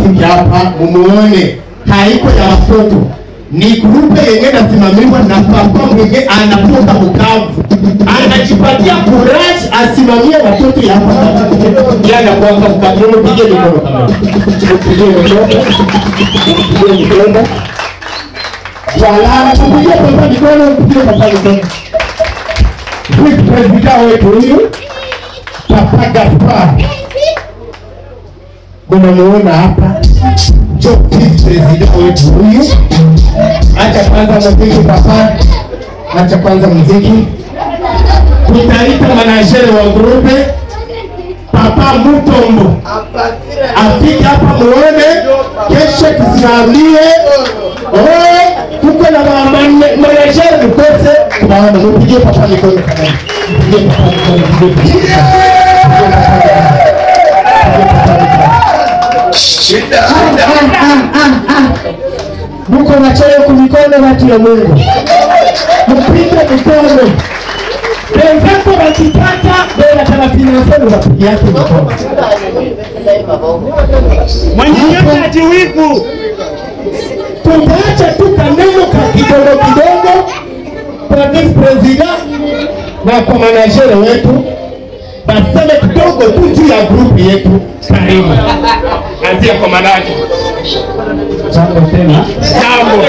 mfike hapa mumuone. Haiko ya watoto. Ni grupe yenye nasimamiwa na papa mwenye anatoka Bukavu. Anajipatia courage asimamie watoto ya hapa. Yana kwa Bukavu mpige mikono kama. Mpige mikono. Wala mpige papa mikono, mpige papa mikono. Vice President wetu huyu Papa Gaspar. Unamuona hapa. Jo Vice President wetu huyu. Acha kwanza muziki papa. Acha kwanza muziki. Tutaita manager wa grupe Papa Mutombo. Afike hapa muone kesho tusimamie. Tuko na manager mkose. Tunaona mpige papa mikono kama. Mpige papa mikono. Shida. Muko na choyo kumikono watu ya Mungu. Mpige mikono. Penzako wakipata bora kama finansa unapiga yake mikono. Mwenyewe ajiwivu. Tunaacha tu kaneno kidogo kidogo kwa Vice President na kwa manager wetu. Baseme kidogo tu juu ya group yetu. Karibu. Anzia kwa manager. Jambo tena. Jambo.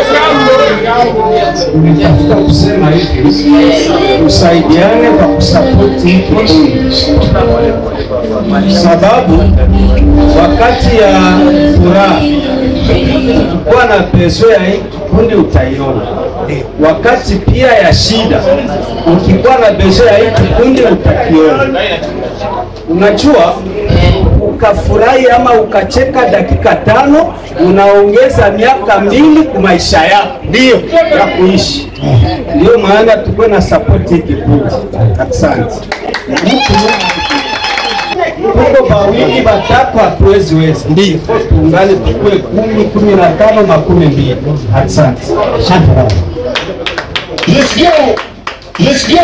Nitafuta kusema hivi. Tusaidiane kwa kusupport hiki kikundi. Sababu wakati ya furaha kuwa na peso ya hiki kikundi utaiona. Wakati pia ya shida ukikuwa na peso ya hiki kikundi utakiona. Unajua ukafurahi ama ukacheka dakika 5 unaongeza miaka 2 kwa maisha yako ndio ya kuishi. Ndio maana tuko na support hiki kikundi. Asante. Tuko bawili batatu hatuwezi weza. Ndio tuungane tukue 10, 15, 20. Asante. Let's go.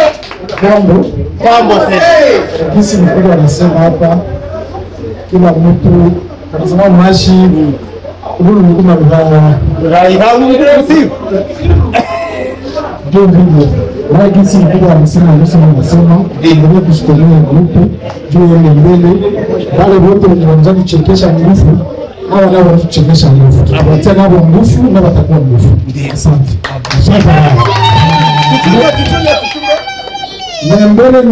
Mambo sasa. Kisi mkubwa anasema hapa kila mtu anasema mashi ulu mkuma rai hausi ndio vile na kisi mkubwa anasema ndio kushikilia grupu juu ya mbele wale wote wanaanza kuchekesha nguvu na wale wanachekesha nguvu tunapatia nao nguvu na watakuwa nguvu. Asante. Na mbele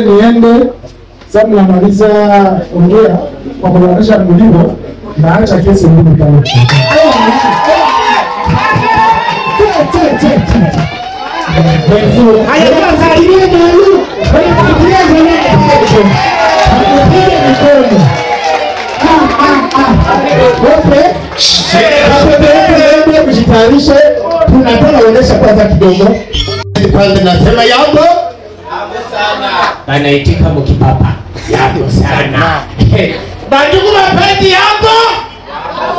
niende sababu namaliza ongea kwa kuonyesha mlio na acha kesi mbili kama. Haya sasa ile ndio. Kujitayarisha tunataka kuonesha kwanza kidogo. Kwanza nasema yako sana. Anaitika mkipapa. Yako sana. Bandugu mapenzi yako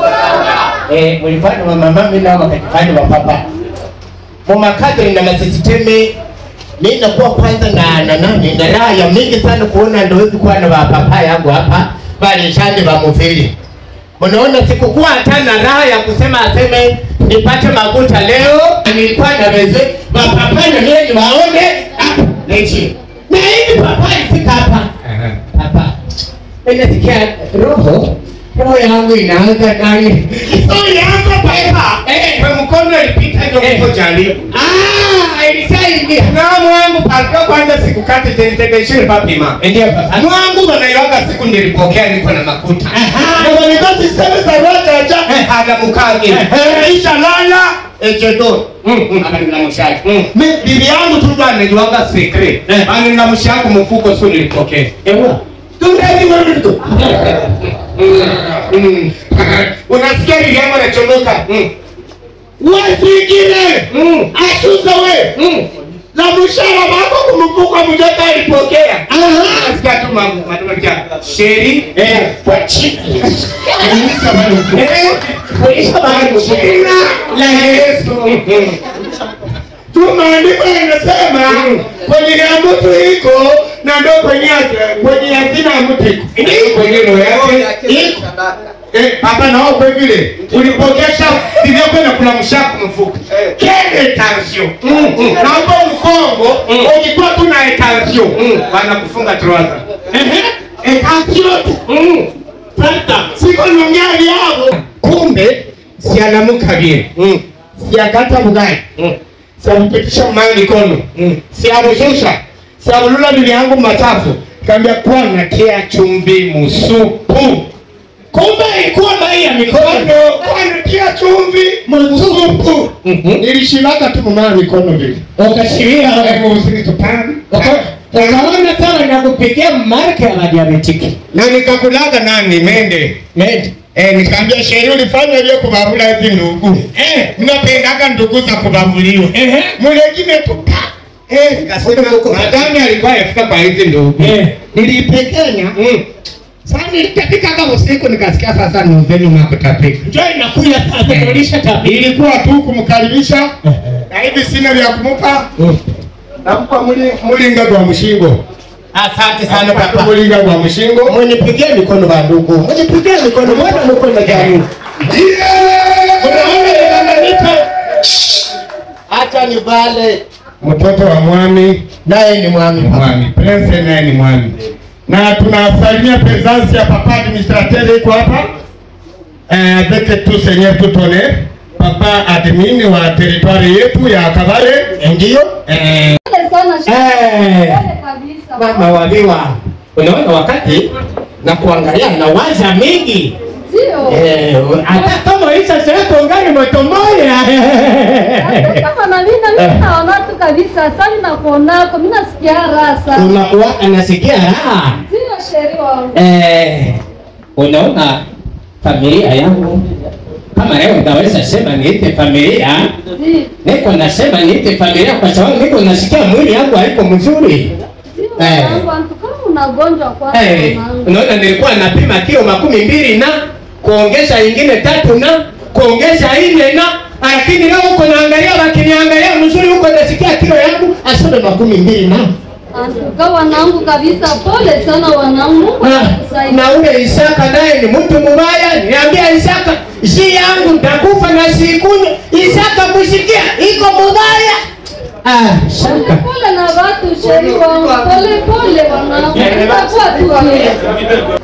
sana. Mlifanya wa mama mimi na wakafanya wa papa. Mama kadri na masisteme mimi nakuwa kwanza na nani na raha ya mingi sana kuona ndio hizi kwa na papa yangu hapa bali shande ba mufili. Unaona sikukuwa hata na raha ya kusema aseme nipate makuta leo nilikuwa na weze papa na mimi waone lechi. Na hivi papa ifika hapa. Papa. Nasikia roho yangu inaanza nani? Inaanza papa. Kwa mkono ilipita ndio kujali. Ilisaidi. Na mwangu paka kwanza sikukate tension papima. Ndio papa. Mwangu wanaiwaga siku nilipokea niko na makuta. Na nibasi sema za roja hada mukage. Isha lala ejedo. Ana mshaki. Mimi bibi yangu tu ndo anajuanga secret. Ana mshaki mfuko sio nilipokea. Ewa. Tundaji mwanzo. Unasikia bibi yangu anachomoka. Wasikire. Asuza we. La mshara wako kumfuka mjota alipokea. Nasikia tu mambo madomakia. Sheri kwa chini. Kuisha bado sheri. La Yesu. Tumaandiko yanasema kwenye mtu iko na ndo kwenye hazina ya mtu iko. Ndio kwenye kilo yake. Papa na wao kwa vile ulipokesha vile kwenda kula mshaku mfupi. Kile tansio. Na hapo mkongo ukikuwa tu na tansio wanakufunga trouser. Tansio. Pata siko nyongea yao. Kumbe si anamuka vile. Si akata bugai. Si ampitisha mali mikono. Si amshusha. Si amlula bili yangu machafu. Kaambia kwa natia chumvi musupu. Kumbe ilikuwa mai ya mikono. Kwa natia chumvi musupu. Nilishilaka tu mama mikono vile. Ukashiria hapo usiki tupani. Ukaona sana nakupikia marka ya diabetiki. Na nikakulaga nani mende. Nikaambia sheria ulifanya ile kubabula hizi ndugu. Mnapendaga ndugu za kubabuliwa. Mwingine tupa. Nikasema madani alikuwa yafika kwa hizi ndugu. Nilipekenya. Sasa nilipika kama usiku nikasikia sasa nuzeni makutapika. Njoo inakuja sasa kulisha tabia. Ilikuwa tu kumkaribisha. Na hivi sina vya kumupa. Nampa mulinga kwa mshingo. Asante sana papa. Mulinga kwa mshingo. Mnipigie mikono ba ndugu. Mnipigie mikono mwana mko na gari. Acha ni vale. Mtoto wa mwami naye ni mwami. Mwami. Prince naye ni mwami. Na tunasalimia presence ya papa administrateur iko hapa. Avec tout seigneur tout honneur. Papa admin wa territoire yetu ya Kabale. Ndio. Mama waliwa. Unaona wakati na kuangalia na waza mingi. Ndio. Hata kama hicho sasa ngani moto moja. Kama na mimi naona tu kabisa sana na kuona kwa mimi nasikia raha sana. Unakuwa anasikia raha. Ndio sheria wangu. Unaona familia yangu kama leo ndaweza sema niite familia. Niko nasema niite familia kwa sababu niko nasikia mwili yangu haiko mzuri. Unagonjwa kwa unaona nilikuwa napima kilo 20 na kuongeza ingine 3 na kuongeza 4 na lakini leo uko naangalia wakiniangalia mzuri huko nasikia kilo yangu asome 20 na Antuka wanangu kabisa pole sana wanangu. Na ule Isaka naye ni mtu mbaya. Niambia Isaka, si yangu nitakufa na sikunywa. Isaka musikia iko mbaya. Shaka. Pole na watu sheria wangu. Pole wanangu. Kwa tu vile.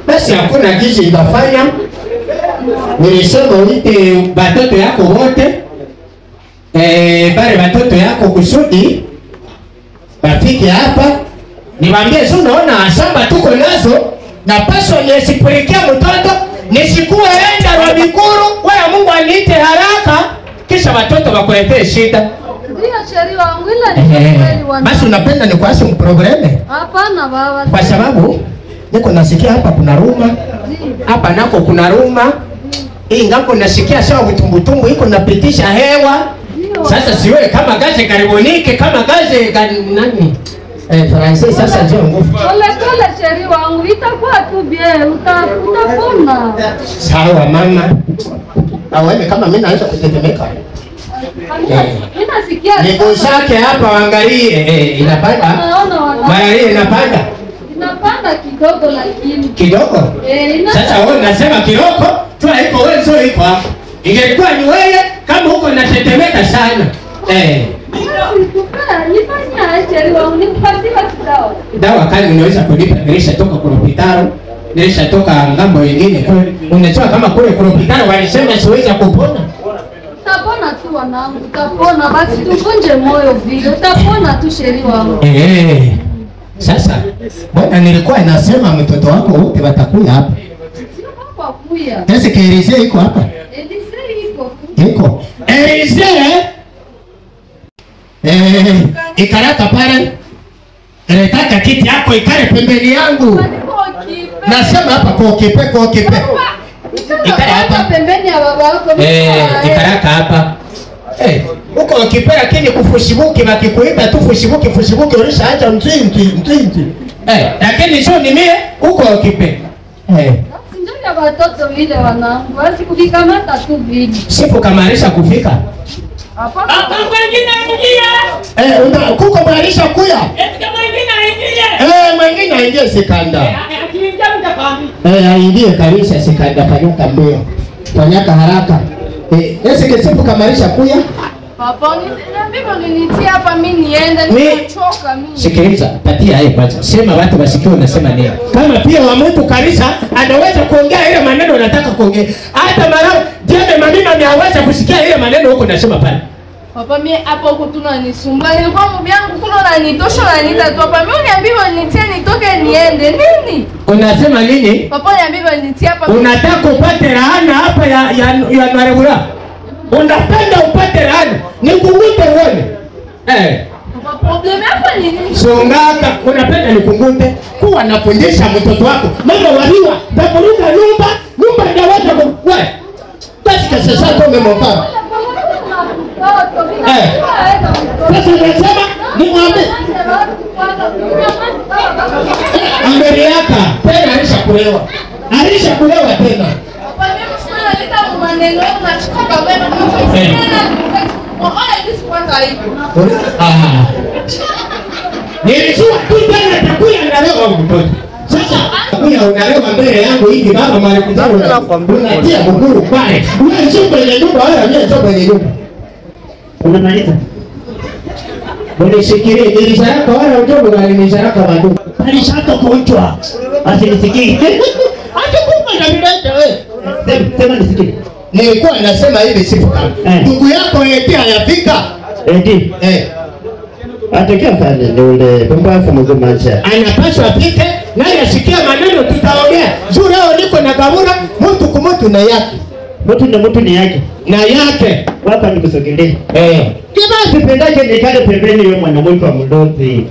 Basi hakuna kitu itafanya. Nilisema uite batoto yako wote. Bale batoto yako kusudi bafike hapa niwaambie sio unaona shamba tuko nazo na paswa nisipelekea mtoto nisikuwe enda wa mikuru wewe Mungu aniite haraka kisha watoto wakuletee shida. Ndio sheria wangu ila ni kweli wana. Basi unapenda nikuache mprobleme? Hapana baba. Kwa sababu niko nasikia hapa kuna ruma. Hapa nako kuna ruma. Hii ngapo nasikia sawa vitumbutumbu iko napitisha hewa. Sasa siwe kama gaze karibonike kama gaze nani Francis sasa ndio nguvu. Pole sheria wangu itakuwa tu bien utapona. Sawa mama. Awewe kama mimi naweza kutetemeka. Mimi nasikia. Niko zake hapa angalie inapanda. Mara hii inapanda. Inapanda kidogo lakini. Kidogo? Sasa wewe unasema kidogo, tu haiko wewe sio iko hapo. Ingekuwa ni wewe kama huko natetemeka sana. Dawa kali unaweza kulipa nilishatoka kwa hospitali, nilishatoka ngambo nyingine. Unajua kama kule kwa hospitali walisema siwezi kupona. Utapona tu wanangu, utapona basi tuvunje moyo vile. Utapona tu sheria wangu. Sasa bwana nilikuwa nasema mtoto wako wote watakuja hapa. Sio hapa kuya. Sasa Elise iko hapa. Elise iko. Iko. Elise ikaraka pale. Nataka kiti yako ikare pembeni yangu. Nasema hapa kwa kipe. Ikare hapa pembeni ya baba yako. Ikaraka hapa. Uko kipe lakini kufushibuki bakikuita tu fushibuki ulishaacha mtwinti. Lakini sio ni mie uko kipe. Sinjoja watoto vile wanangu. Basi kuvikamata tu vile. Sifu kamarisha kufika. Hapana. Mwingine aingia. Kuko marisha kuya. Mwingine aingia. Mwingine aingia sikanda. akiingia mtakwambia. Aingie kabisa sikadafanyika mbio. Fanyaka haraka. Ese kesifu kamarisha kuya. Papa, niambie hapa mimi niende, nimechoka mimi. Sikiliza, patia yeye kwanza. Sema watu wasikie unasema nini. Kama pia wa mtu kanisa anaweza kuongea ile maneno anataka kuongea. Hata mara jembe mamima anaweza kusikia ile maneno huko nasema pale. Papa, mimi hapo huko tunanisumbua. Nilikuwa mbi yangu kuna unanitosha unanita tu. Papa, mimi uniambie nitie nitoke niende. Nini? Unasema nini? Papa, niambie nitie hapa. Unataka upate laana hapa ya Marebura? Unapenda upate laana? Nikungute uone. Problem hapa ni nini? Songaka, unapenda nikungute? Kuwa nafundisha mtoto wako. Mama waliwa, takuruka nyumba inaweza kwa. Wewe. Basi sasa kwa umemofaa. Sasa unasema nimwambie. Ameriaka tena alishakulewa. Alishakulewa tena. Papa, mimi sina leta maneno na chukua wewe. Nilijua tu tena takuya analewa mtoto. Sasa takuya unalewa mbele yangu hivi baba marekuzao unatia buguru pale. Wewe sio kwenye nyumba wala mimi sio kwenye nyumba. Unamaliza. Unishikilie nilisharaka wala ujogo gani nilisharaka wandu. Alishaka kuonjwa. Asinisikii. Atakupa na bidata wewe. Sema nisikie. Nilikuwa nasema hivi sifu kama. Ndugu yako eti hayafika. Eti. Atakia fanya ndio pumbafu mzima. Anapaswa afike naye asikia maneno tutaongea. Juu leo niko na Gabura mtu kumutu na yake. Mtu na mtu ni yake. Na yake. Hapa nikusogelee. Kibasi pendaje nikale pembeni wewe mwanamke wa mdozi.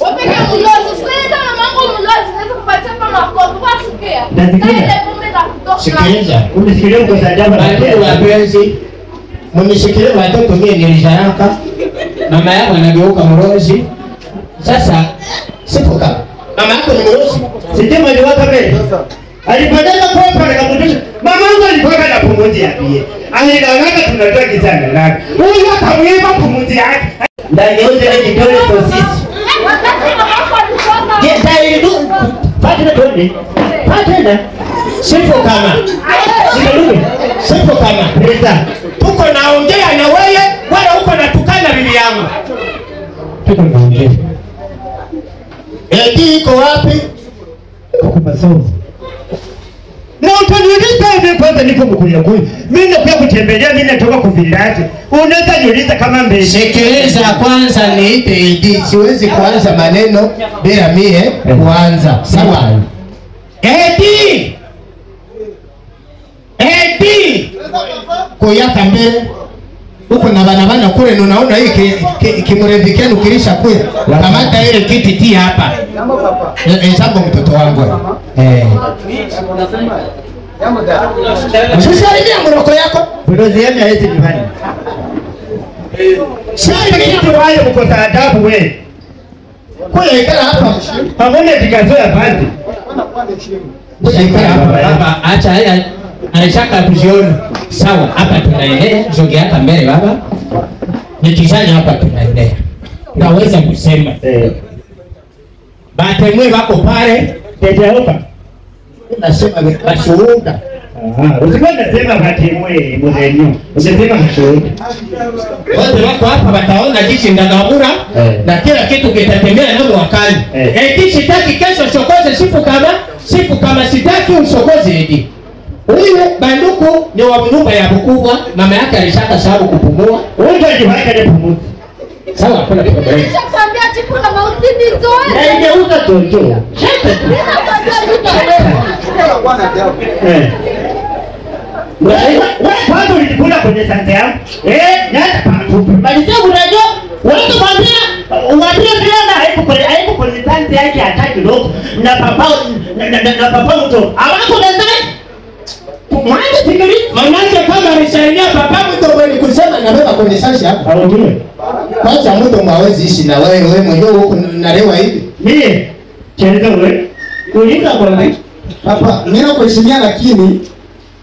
Wewe kama mlozi, sasa mamangu mlozi naweza kupatia kama makofi wasikia. Sasa pombe na kutoka. Sikiliza. Unisikilie kwa sababu watu wapenzi. Mnishikilie watoto mimi nilisharaka. Mama yako anageuka mrozi. Sasa sipo kama. Mama yako ni mrozi. Sijema ni waka mbele. Alipandana kwa pale kabundisha. Mamangu alipaka na pumuzi yake. Alidanganya tunatoa kizana lake. Huyu akamweba pumuzi yake. Ndani yote ile kidole sosisi. Patena tuone. Patena. Sipo kama. Sipo kama. Rita. Tuko naongea na wewe wala uko natukana bibi yangu. Tuko naongea. Eti iko wapi? Uko masomo. Na utaniuliza hivi kwanza niko mkulia kule. Mimi nakuja kutembelea mimi natoka kuvilaje. Unaweza niuliza kama mbele. Sikiliza kwanza niite Edi. Siwezi kuanza maneno bila mie kuanza. Sawa. Edi! Edi! Kuyaka mbele. Huko na bana kule unaona hii kimurevikenu kilisha kule. Kamata ile kiti tia hapa. Jambo mtoto wangu. Usisalimia mroko yako. Mdozi yenu haezi nyumbani. Sasa kitu wale mkosa adabu wewe. Kule ikala hapa. Pamoja tikazoea pande. Ikala hapa. Acha haya. Anataka kujiona. Sawa, hapa tunaendelea. Zoge hapa mbele baba. Nikizanya hapa tunaendelea. Naweza kusema. Batemwe wako pale. Tete hapa. Nasema mashuhuda. Usikuwa nasema batemwe mwenyewe. Usisema mashuhuda. Wote wako hapa wataona jinsi Ndagabura na kila kitu kitatembea nao wakali. Eti sitaki kesho shokoze sifu kama sitaki ushokoze eti. Huyu banduku ni wa nyumba ya mkubwa, mama yake alishaka sababu kupumua. Wewe ndio unaweka ile pumuzi. Sawa, kuna kitu gani? Nishakwambia tipu na maudhi zoe. Na ingeuza tonjo. Shaka tu. Wewe kwanza ulikula kwenye sante yangu. Nenda patupu. Malizia unajua? Wewe mwambie bila haipo kwenye sante yake hata kidogo. Na papa mto. Hawako ndani. Mwanzo sikili. Manake kama alisaidia papa mto wewe kusema na beba kwenye sashi hapa. Haujui. Kwanza mtu mwawezi ishi na wewe mwenyewe huko nalewa hivi. Mimi chenza wewe. Uliza kwa nini? Papa, mimi nakuheshimia lakini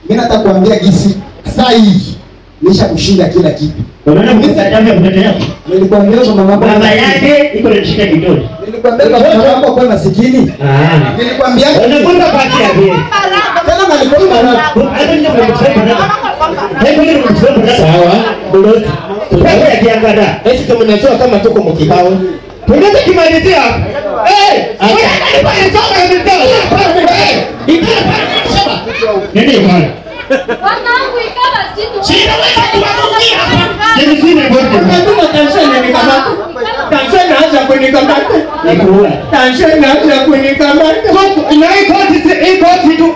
mimi nataka kuambia gisi saa hii nisha kushinda kila kitu. Unaona mkataba mtoto yako? Nilikwambia mama Baba yake iko na shida kidogo. Nilikwambia mama wako kwa masikini. Nilikwambia unakwenda pasi ya vile. Tena nilikwambia hata ndio mnakusema. Sawa. Buloti. Tukaje kiangada. Esi kama mnajua kama tuko mkibao. Tunaweza kimalizia hapo. Nini bwana? Wanangu ikala kitu. Shida wewe kuwarudia hapa. Ni sisi wote. Natuma tension ni kama. Tension inaanza kunikamata. Nikuwa. Tension inaanza kunikamata. Iko tu.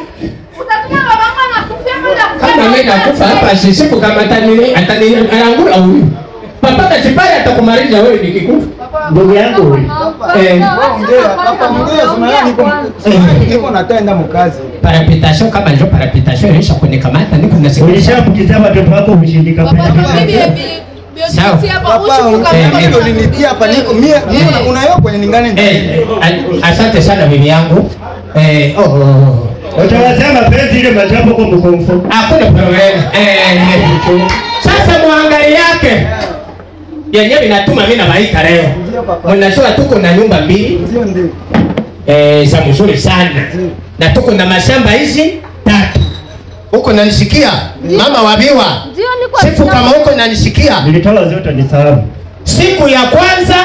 Utafikia baba anakufia bila Kama mimi nakufa hapa sisifu kama ataniangura huyu. Papa kachipaya atakumaliza wewe nikikufa. Ndugu yangu huyu. niko natenda mkazi. Parapitation kama ndio parapitation ilisha kunikamata niko nasikia. Ulishapukiza watoto wako ushindika pale. Sawa. Ndio ulinitia hapa niko mimi unayo kwenye ningane. Asante sana bibi yangu. Utawasema penzi ile majapo kwa mkomfo. Hakuna problem. Sasa muangalie yake. Yenyewe inatuma mimi na maika leo. Mnajua tuko na nyumba mbili. Ndio. Za mzuri sana. Na tuko na mashamba hizi 3. Uko nanisikia? Mama wabiwa. Ndio niko. Sifu kama uko nanisikia. Nilitoa zote ni sawa. Siku ya kwanza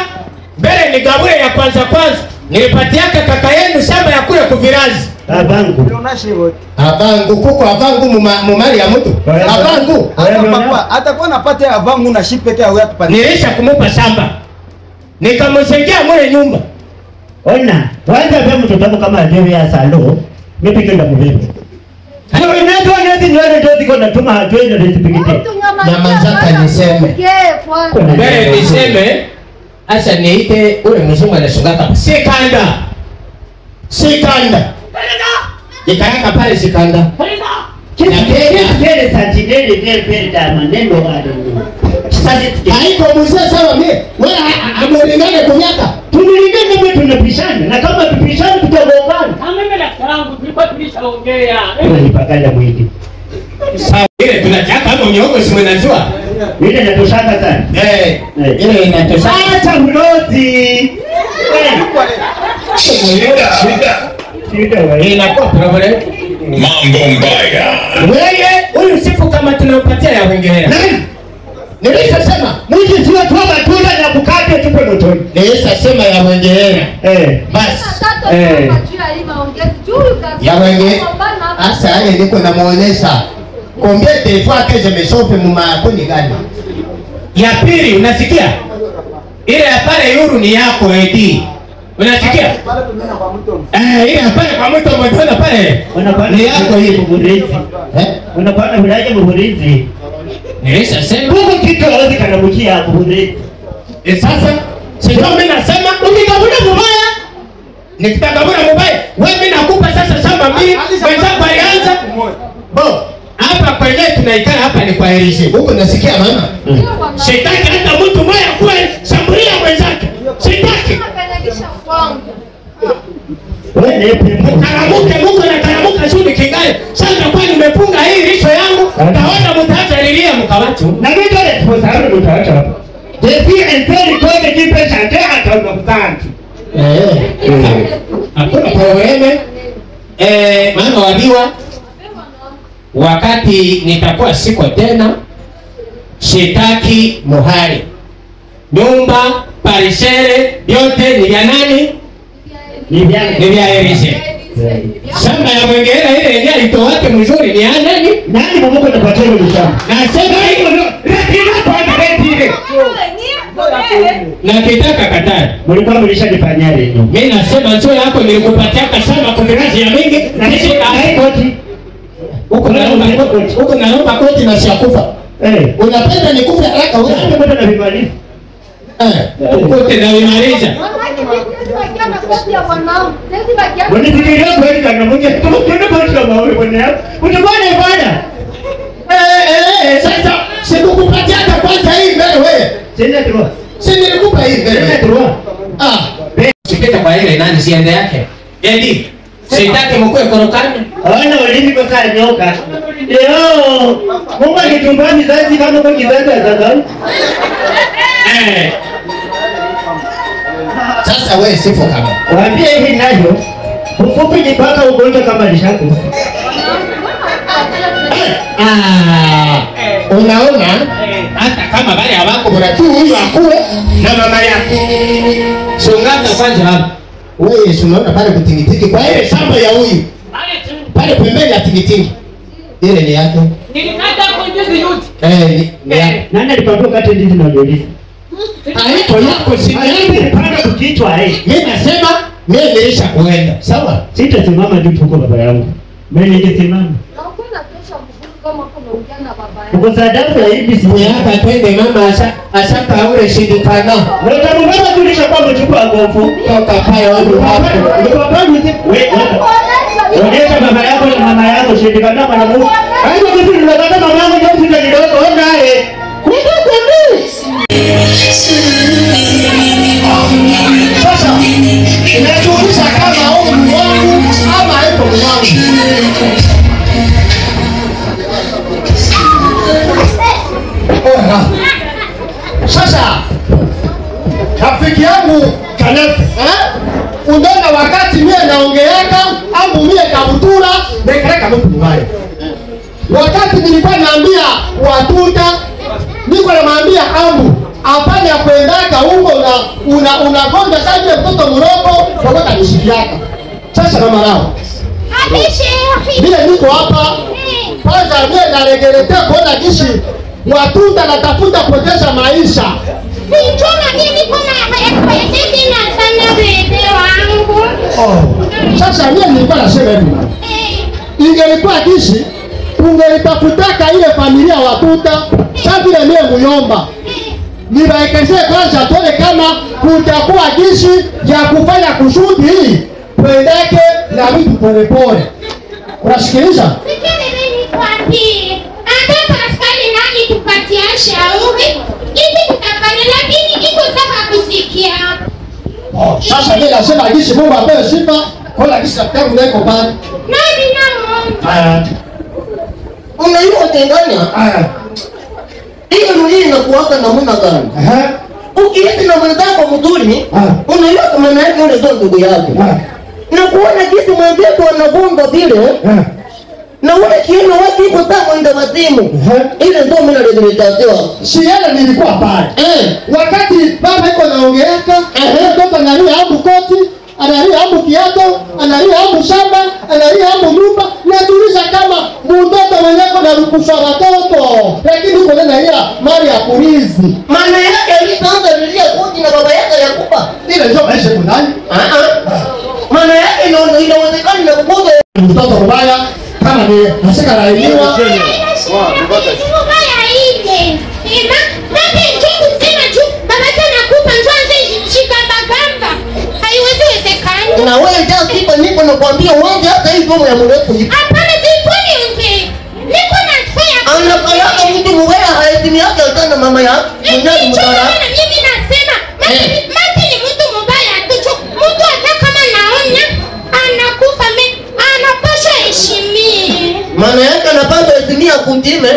mbele nigabue ya kwanza nilipatiaka kaka yenu shamba ya kule kuvirazi. Abangu. Abangu kuko abangu mumari ya mtu. Abangu. Papa atakuwa napata avangu na shipe peke yao yatupande. Nilisha kumupa shamba. Nikamsengea mule nyumba. Ona, kwanza vya mtoto wako kama ajewe ya salo, mimi kenda kubeba. Ndio inaitwa nezi nywele ndio ziko natuma hajui ndio zipikite. Nyama zaka niseme. Mbele niseme acha niite ule mzungu anashungaka. Sikanda. Nikaweka pale sikanda. Kile santineli vile da maneno bado. Haiko mzee sawa mimi. Wewe amulingane kwa miaka. Tulilingana mwe tunapishana na kama tupishana tutagombana. Kama mimi na karangu tulikuwa tulishaongea. Unanipakana mwingi. Sawa ile tunataka hapo mnyongo si mnajua. Ile inatoshaka sana. Ile inatoshaka. Acha mlozi. Shida wewe. Inakuwa problem. Mambo mbaya. Wewe huyu sifu kama tunampatia ya Uingereza. Nani? Nilishasema Mji sio tu matunda na kukate tupe motoni. nilishasema ya Uingereza. Basi. Ya Uingereza. Asa yale niko namuonesha. Combien de fois que je me chauffe muma kuni gani? Ya pili unasikia? Ile ya pale yuru ni yako eti. Unasikia? Ile pale kwa mtu mmoja pale. Ni yako hii Buhurizi. Unapata wilaya Buhurizi. Nilishasema Mungu kitu hawezi kanabukia Buhurizi. Sasa sio mimi nasema ukikabuna mubaya nikitagabuna mubaya wewe mimi nakupa sasa shamba mbili wenzako alianza bo hapa kwenye tunaikaa hapa ni kwa herishi huko nasikia mama sitaki hata mtu mmoja kuwe shambulia mwenzake sitaki Wewe karamuke muko na karamuka shudi kingae sasa kwa nimepunga hii risho yangu taona mtaacha lilia mkawachu na mimi ndio responsable mtaacha hapa. Defi enteri kode kipe chate ataona mtantu. Hakuna probleme. Mama wabiwa wakati nitakuwa siko tena shitaki muhari nyumba parishere yote ni vya nani? Ni vya Erise. Shamba ya Mwengera ile yenyewe alitoa wake mzuri ni ya nani? Nani mmoja anapatia ile shamba? Nasema hiyo ndio lakini kwa ndani ile. Na kitaka katari. Mlikuwa mlishanifanyia leo. Mimi nasema njoo yako nilikupatia shamba kwa mirazi ya mingi na hizo koti. Huko naomba koti na siakufa. Unapenda nikufe haraka wewe? Unapenda na vimaliza. Kote na vimaliza. Wanifikiria kweli kana mmoja tunakwenda kwa shamba wewe bwana yako. Utakwenda ibada. Sasa sikukupatia hata kwanza hii mbele wewe. Sina tu. Si nilikupa hii mbele. Sina tu. Sikita kwa ile nani siende yake. Edi. Sitaki mkue korokani. Hawana ulimi kwa saa nyoka. Yo, Mungu akitumbua kizazi kama kwa kizazi azagani. Sasa wewe sifu kama. Waambie hivi nayo, ufupi ni paka ugonjwa kama lishako. Unaona hata kama wale hawako bora tu huyu akue na mama yake. Songaza kwanza hapa. Wewe unaona pale kutingitiki kwa ile shamba ya huyu. Pale pembeni ya tingitiki. Ile ni yake. Nilikata kunjuzi yote. Ni yake. Nani alikwambia kate ndizi na ndizi? Haiko yako si Nani panda kukichwa mimi nasema mimi nilisha kuenda. Sawa? Sitasimama juu tuko baba yangu. Mimi ningesimama. Uko sadafu ya hivi si hapa twende mama ashaka ule shindikana. Wewe kama mama tulisha kwa mchukua gofu. Toka pale wewe hapo. Ndio baba wewe. Onyesha baba yako na mama yako shindikana mwana Mungu. Hayo kitu tunataka mama yangu ndio kitu kidogo naye. Sasa inatuuliza kama au wangu ama haiko wangu. Sasa rafiki yangu Kanefu, unaona wakati mimi naongeeka au mimi kabutura nikaleka mtu mbaya. Wakati nilikuwa naambia watuta niko namwambia ambu hapana kuendaka huko na unagonga sasa mtoto mrogo kwa kanishikiaka. Sasa kama lao. Mimi niko hapa kwanza mimi naregelea kuona kishi watuta natafuta potesha maisha. Sichona mimi kuna haya tena sana bebe wangu. Sasa mimi nilikuwa nasema hivi. Ingelikuwa kishi ungelitafutaka ile familia watuta sasa vile mimi muyomba. Nibaekeze kwanza tuone kama kutakuwa kishi ya kufanya kusudi hii tuendeke na vitu polepole. Unasikiliza? Sikiliza nikwambie. Hata askari nani tupatia shauri hivi tutafanya lakini iko sasa kusikia. Sasa mimi nasema kishi Mungu apewe sifa kwa kishi daktari ndeko pale. Nani namo? Unaiwa tenganya? Hiyo ndio inakuwaka na mwana gani? Ukieti na mwenzako mzuri, unaiwa kama na yule ndo ndugu yako. Na kuona kitu mwenzetu anagonga vile. Na ule kieno wake iko sawa ndio wazimu. Ile ndio mimi naliletaziwa. Shiela nilikuwa pale. Wakati baba iko naongeeka, mtoto analia hapo koti, analia hapo kiato, analia hapo shamba, analia hapo nyumba, na tulisha kama mtoto mwenyewe na rukusha watoto. Lakini uko na ile mali ya kurizi. Maana yake alianza lilia koti na baba yake yakufa. Ile ndio maisha kunani? Maana yake ndio inawezekana na kuboga mtoto mbaya kama ni nashika lainiwa. Mbaya ile. Baba njoo kusema juu baba tena kupa njoo shika bagamba. Haiwezi wezekana. Na wewe ndio kipa niko nakwambia uanze hata hii domo ya mrefu hivi. Hapana sifuni unge. Niko na faya. Anapeleka mtu mwea haitimi yake hata mama yake. Mwenyewe mtara. Mimi nasema mati ni mtu mbaya tu. Mtu hata kama naona anakufa anapaswa heshimie. Maana yake anapaswa heshimia kutime.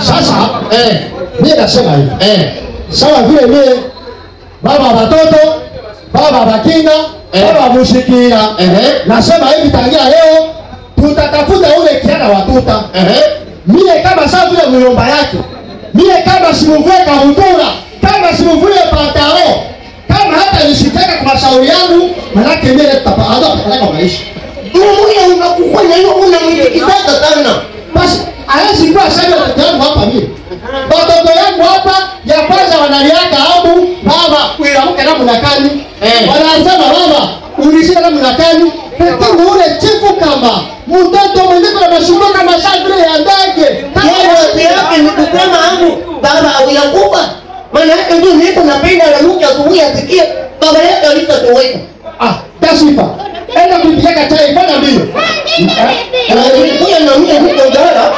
Sasa mimi nasema hivi. Sawa vile mimi baba watoto, baba bakinga, baba mushikira. Nasema hivi tangia leo tutatafuta ule kijana watuta. Mimi kama sasa vile muyomba yake. Mimi kama simuvue kabutura, kama simuvue pantalo, kama hata nishikeka kwa mashauri yangu, manake mimi nitapaanza kupeleka maisha. Mungu unakufanya hiyo unamwikizaka sana. Basi hawezi kuwa sasa watoto wangu hapa mimi. Watoto yangu hapa ya kwanza wanaliaka abu baba uiramke na mnakani. Wanasema baba ulishika na mnakani. Lakini ule chifu kama mtoto mwenyewe na mashimo kama shagre ya ndege. Yeye yake ni kusema angu baba uyakufa. Maana yake ndio niko napenda na Mungu asubuhi asikie baba yake alishatoweka. Tasifa. Enda kupika chai bana mbio. Nilikuwa na mimi huko ndara.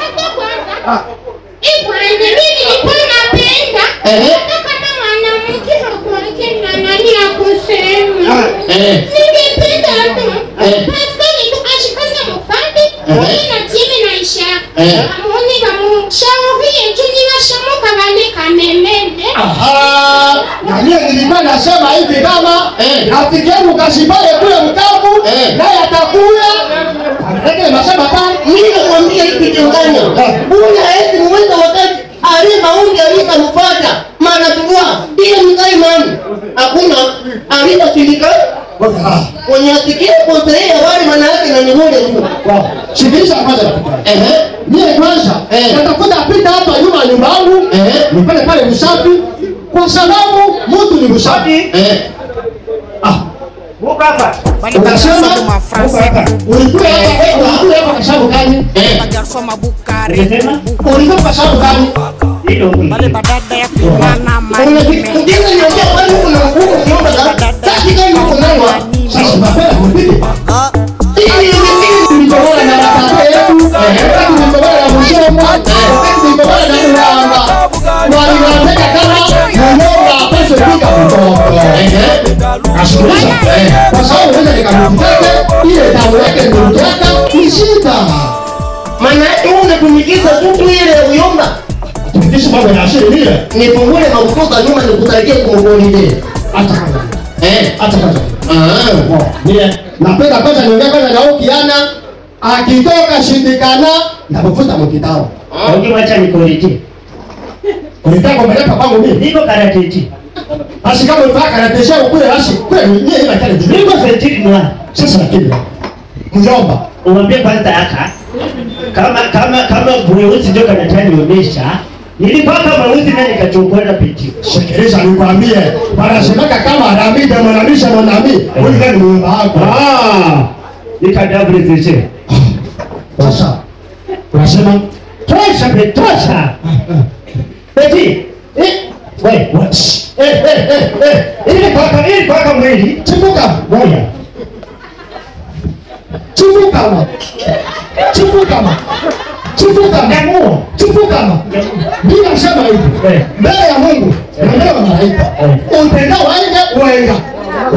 Mimi nilikuwa napenda. Kama mwanamke hakuweke na nani ya kusema. Ningependa tu. Basi nikashikaza mfadi. Na timu na Muniga mshauri njuni washamuka bali kamemende. Aha. Na mimi nilikuwa nasema hivi kama rafiki yangu kashibale kule mkavu naye atakuya. Anataka masema pale. Mimi nakwambia hiki kiunganya. Una eti mwenda wakati alima unge alika mfata. Maana tujua ile mkai mani. Hakuna alika sindika. Kwenye atikia kontraya wale maana yake na ni moja tu. Shikilisha kwanza rafiki. Mimi kwanza natafuta pita hapa nyuma nyumba yangu. Nipale pale msafi kwa sababu mtu ni msafi. Muka hapa. Unasema ulikuwa hapa kwa sababu gani? Unasema? Ulikuwa kwa sababu gani? Hilo Bale badada ya kimana mani. Unajua niongea kwani kuna nguvu kiomba za taki gani uko nayo? Sasa mapema mpige. Ili Tulibora na matata yetu. Tulibora na mshomba. Tulibora na mlamba. Waliwateka kama mmoja pesa pika mtoto. Ashughulika. Kwa sababu unaweza nikamteke ile damu yake ndio ni shida. maana yake unatumikiza tu ile uyomba. Tumikishi mambo ya asili ile. Nifungule makutoka nyuma nikusaidie kumgoni ile. Hata kama. Hata kama. Ile Napenda kwanza niongea kwanza na huyo kiana akitoka shindikana na kufuta mkitao. Ukiwacha nikoriti. Unataka kumeleka kwangu mimi? Niko karateti. Basi kama unataka karatesha ukule basi kweli yeye ina kale. Niko fetiri mwa. Sasa lakini mjomba, Umwambie kwanza aka. Kama mweusi ndio kanatanionyesha. Nilipaka mweusi na nikachukua na peti. sikiliza nikwambie, wanasemeka kama aramide mwanamisha mwanami, wewe ni muumba wako. Nikadabri zishe. Sasa unasema Tosha betosha. Peti. Wewe. Ili kwaka mwili. chifuka moja. Chifuka. Mimi nasema hivi. Mbele ya Mungu, mbele ya malaika. Upenda waende.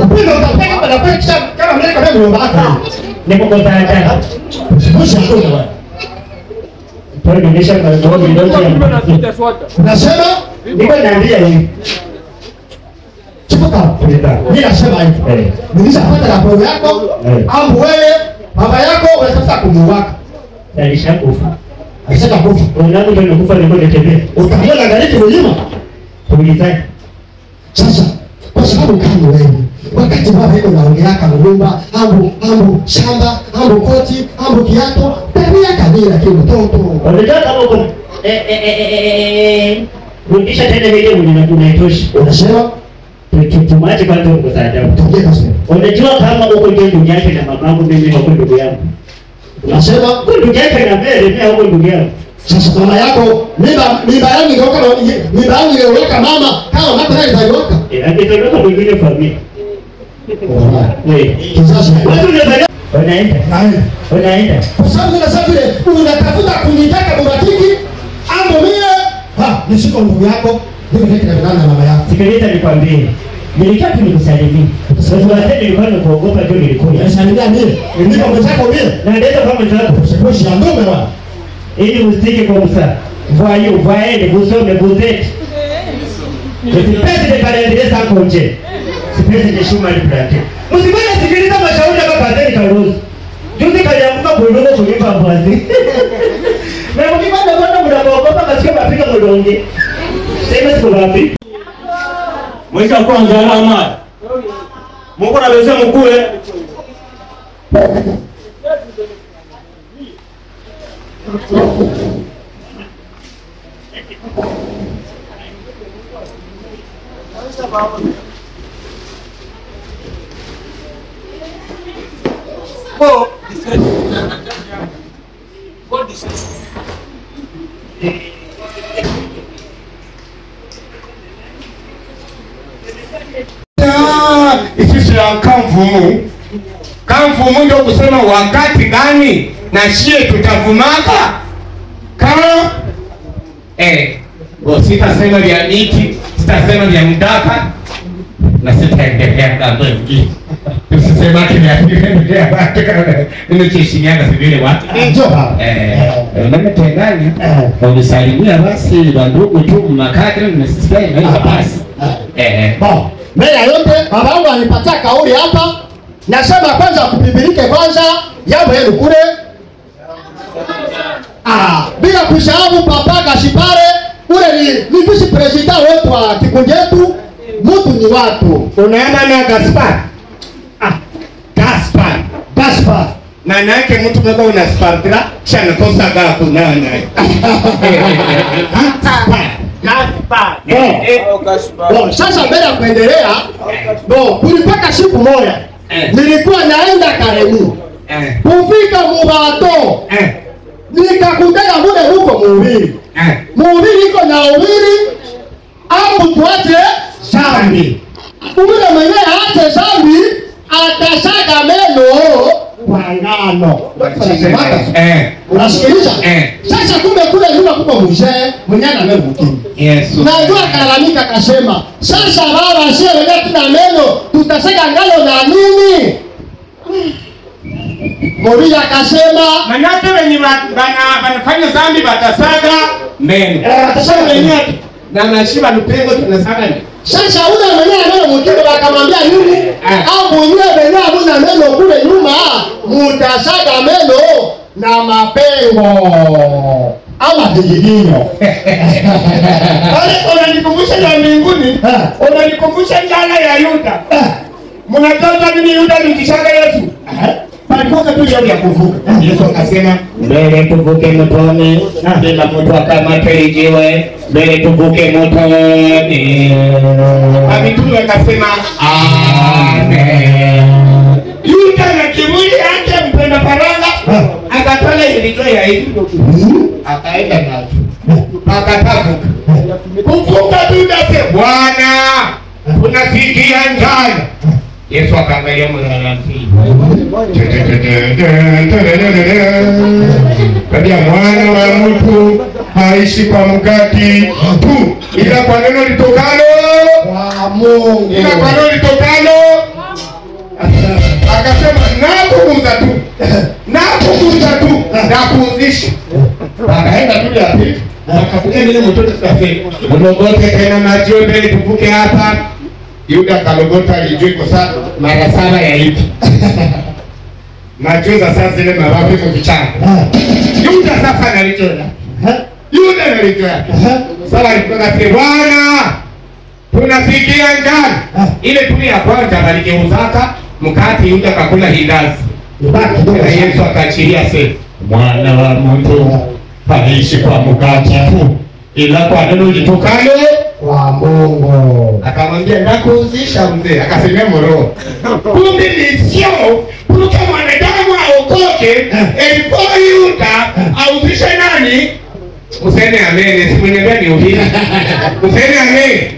Upenda utapeka baada ya kama malaika kama muumba wako. Nikukosa ajabu. Mwisho hakuna wewe. Kwa nionyesha kwa ndoto ya Unasema niko naambia hivi. chifuka. Mimi nasema hivi. Nilishapata raporo yako, ambu wewe baba yako unataka kumuwaka. Alishakufa. Alisema kufa. Unangu ndio nakufa niko natembea. Utaona gari mlima. Kuuliza. Sasa kwa sababu kama wewe wakati baba yako anaongea kama nyumba, ambu shamba, ambu koti, ambu kiato, tabia kabila kile mtoto. Unajua kama uko rudisha tena ile unaitosha. Unasema tumache kwanza uko saada. tongea sasa. Unajua kama uko ndio ndugu yake na mamangu mimi huko ndugu yangu. Unasema ndugu yake na mbele mimi huko ndugu yangu. sasa mama yako mimba yangu ndio kama mimba yangu iliyoweka mama kama mama naye zalioka. Akitoka mwingine familia. Kizazi. Watu unaenda. Kwa sababu unasema vile unatafuta kunitaka mbatiki ambo mie nishiko ndugu yako ndio ndio na mama yako. Sikiliza nikwambie. Nilikaa tu nikusalimia. Sasa wazee nilikuwa nakuogopa ndio nilikuja. Nasalimia mimi. Ndio mwenzako mimi. Na ndio kama mwenzako. Usiposhi ya ndume wa. Ili usije kwa msa. Voyez, voyez, vous sommes, vous êtes. Usipende de kalendeleza hapo nje. Usipende de shuma ile plate. Msibane sikiliza mashauri hapa kazeni karuhusu. Juzi kaliamka kuondoka kulipa mvazi. Na mkipanda bwana mnaogopa kasikia mapiga mdonge. Sema siku ngapi? Mweka kwanza alama. Mungu anaweza mkule. Isisi ya kamfumu ndio kusema wakati gani na shie tutavumaka kama sitasema vya miti, sitasema vya mdaka, na sitaendelea na mengi. Tusisemake ni afikiria watu kama nimechishimiana sivile watu. Njoo hapa. Mimi tengani. Unisalimia basi ndugu tu makadri na sisi na hiyo basi. Bon, mbele ya yote babangu alipatia kauli hapa. Nasema kwanza kupimbilike kwanza jambo yenu kule. Bila kusahau papa Gashipare ule ni vice president wetu wa kikundi yetu. Mtu ni watu. Unaona na Gaspar? Gaspar. Maana yake mtu mmoja una spartra chana kosa gaku nana. Gaspar. Sasa mbele ya kuendelea, kulipaka siku moja. Nilikuwa naenda Karemu. Kufika Mubato. Nikakutana mule huko Muhiri. Muhiri iko na Uhiri au tuache zambi. Ule mwenye aache zambi atasaga meno kwa ngano. Unasikiliza? Sasa kumbe kule nyuma kuko mzee mwenye ana meno mkini. Yesu. Najua kalalamika akasema, "Sasa baba sio wenyewe tuna meno, tutasaga ngano na nini?" Moria akasema, manake wenye wanafanya zambi batasaga meno. Atasaga wenyewe na nashiba lupengo tunasaga ni. Sasa ule mwenyewe meno mkini wakamwambia nini? Au mwenyewe mwenyewe hamuna meno kule nyuma, mutasaga meno na mapengo. Ama vijijinyo. Wale unanikumbusha na mbinguni, unanikumbusha njala ya Yuda. Mnatoka nini Yuda nikishaga Yesu? Palikuwa tu leo ya kuvuka. Yesu akasema, mbele tuvuke mtoni, bila mtu akamate jiwe, mbele tuvuke mtoni. Mitume akasema, amen. Yuda na kimwili yake mpenda faranga, akatola ilitoa ya hivi. Akaenda nacho. Akatavuka. Kuvuka tu ndase, Bwana, unasikia njaa. Yesu akaangalia mwanamke. Kabla mwana wa mtu haishi kwa mkate tu, ila kwa neno litokalo kwa Mungu. Ila kwa neno litokalo. Akasema nakuuza tu. Nakuuza tu. Nakuuzisha. Akaenda tu ya pili. Akafukia nile mtoto kafe. Mlogote tena na jiwe mbele tuvuke hapa. Yuda kalogota alijui kwa saa mara saba ya hivi. Najuza sasa zile mabavu kwa kichana. Yuda sasa analichoya. Yuda analichoya. Sasa alikuwa Bwana, tunasikia njaa. Ile tuli ya kwanza aligeuzaka mkate Yuda kakula hindazi. Na Yesu akaachilia sema, mwana wa mtu haishi kwa mkate tu, ila kwa neno litokalo kwa Mungu. Akamwambia nakuuzisha mzee, akasemea moro. Kumbe ni sio kuruka mwanadamu aokoke, elifo Yuda auzishe nani? Useme amen, simwambia ni uhili. Useme amen.